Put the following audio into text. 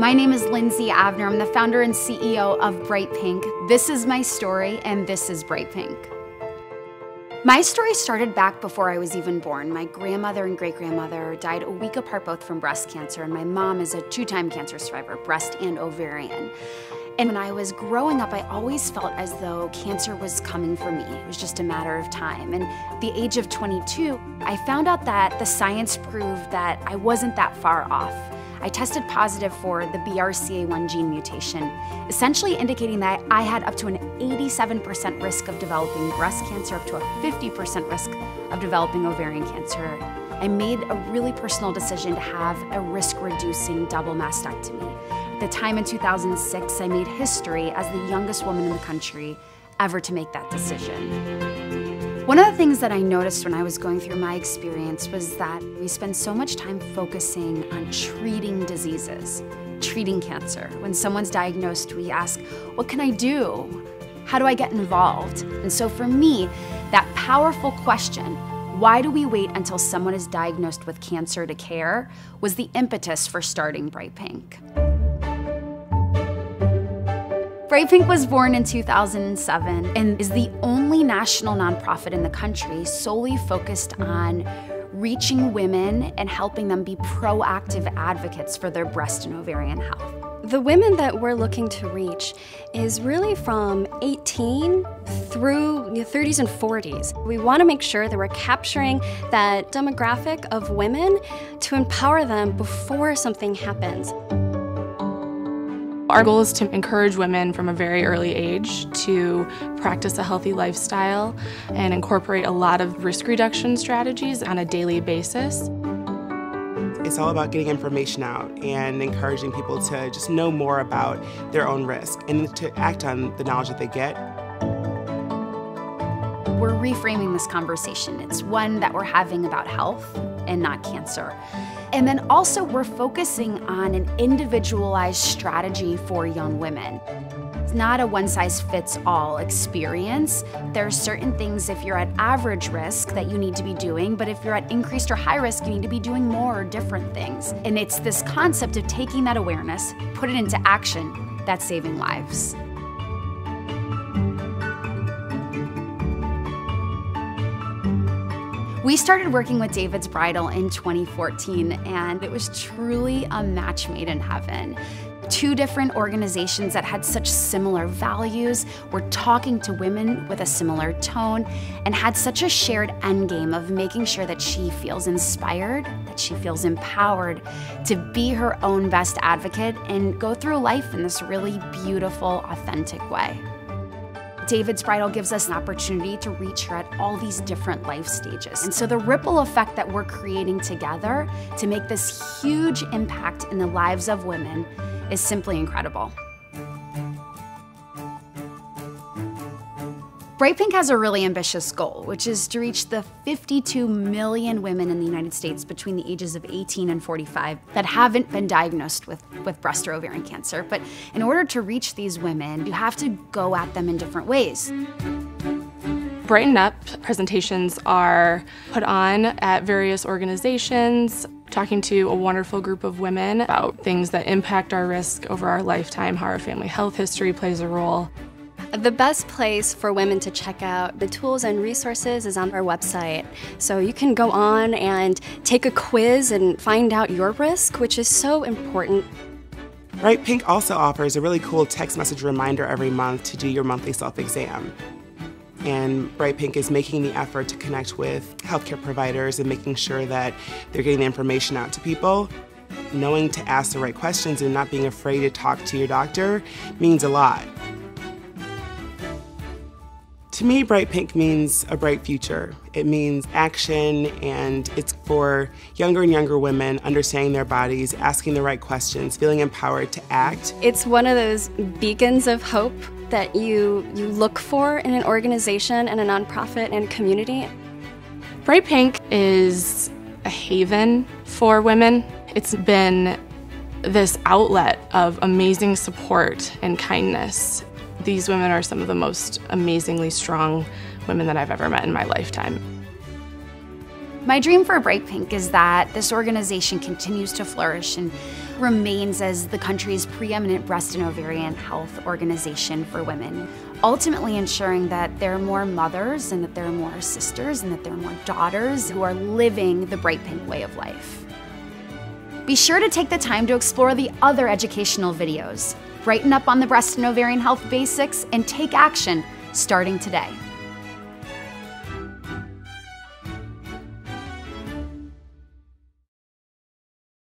My name is Lindsay AVNER. I'm the founder and CEO of Bright Pink. This is my story, and this is Bright Pink. My story started back before I was even born. My grandmother and great-grandmother died a week apart both from breast cancer, and my mom is a two-time cancer survivor, breast and ovarian. And when I was growing up, I always felt as though cancer was coming for me. It was just a matter of time. And at the age of 22, I found out that the science proved that I wasn't that far off. I tested positive for the BRCA1 gene mutation, essentially indicating that I had up to an 87% risk of developing breast cancer, up to a 50% risk of developing ovarian cancer. I made a really personal decision to have a risk-reducing double mastectomy. At the time in 2006, I made history as the youngest woman in the country ever to make that decision. One of the things that I noticed when I was going through my experience was that we spend so much time focusing on treating diseases, treating cancer. When someone's diagnosed, we ask, what can I do? How do I get involved? And so for me, that powerful question, why do we wait until someone is diagnosed with cancer to care, was the impetus for starting Bright Pink. Bright Pink was born in 2007 and is the only national nonprofit in the country solely focused on reaching women and helping them be proactive advocates for their breast and ovarian health. The women that we're looking to reach is really from 18 through the 30s and 40s. We want to make sure that we're capturing that demographic of women to empower them before something happens. Our goal is to encourage women from a very early age to practice a healthy lifestyle and incorporate a lot of risk reduction strategies on a daily basis. It's all about getting information out and encouraging people to just know more about their own risk and to act on the knowledge that they get. We're reframing this conversation. It's one that we're having about health and not cancer. And then also we're focusing on an individualized strategy for young women. It's not a one-size-fits-all experience. There are certain things if you're at average risk that you need to be doing, but if you're at increased or high risk, you need to be doing more different things. And it's this concept of taking that awareness, put it into action, that's saving lives. We started working with David's Bridal in 2014, and it was truly a match made in heaven. Two different organizations that had such similar values, were talking to women with a similar tone, and had such a shared end game of making sure that she feels inspired, that she feels empowered to be her own best advocate and go through life in this really beautiful, authentic way. David's Bridal gives us an opportunity to reach her at all these different life stages. And so the ripple effect that we're creating together to make this huge impact in the lives of women is simply incredible. Bright Pink has a really ambitious goal, which is to reach the 52 million women in the United States between the ages of 18 and 45 that haven't been diagnosed with breast or ovarian cancer. But in order to reach these women, you have to go at them in different ways. Brighten Up presentations are put on at various organizations, talking to a wonderful group of women about things that impact our risk over our lifetime, how our family health history plays a role. The best place for women to check out the tools and resources is on our website. So you can go on and take a quiz and find out your risk, which is so important. Bright Pink also offers a really cool text message reminder every month to do your monthly self-exam. And Bright Pink is making the effort to connect with healthcare providers and making sure that they're getting the information out to people. Knowing to ask the right questions and not being afraid to talk to your doctor means a lot. To me, Bright Pink means a bright future. It means action, and it's for younger and younger women understanding their bodies, asking the right questions, feeling empowered to act. It's one of those beacons of hope that you look for in an organization and a nonprofit and a community. Bright Pink is a haven for women. It's been this outlet of amazing support and kindness. These women are some of the most amazingly strong women that I've ever met in my lifetime. My dream for Bright Pink is that this organization continues to flourish and remains as the country's preeminent breast and ovarian health organization for women, ultimately ensuring that there are more mothers and that there are more sisters and that there are more daughters who are living the Bright Pink way of life. Be sure to take the time to explore the other educational videos, brighten up on the breast and ovarian health basics, and take action starting today.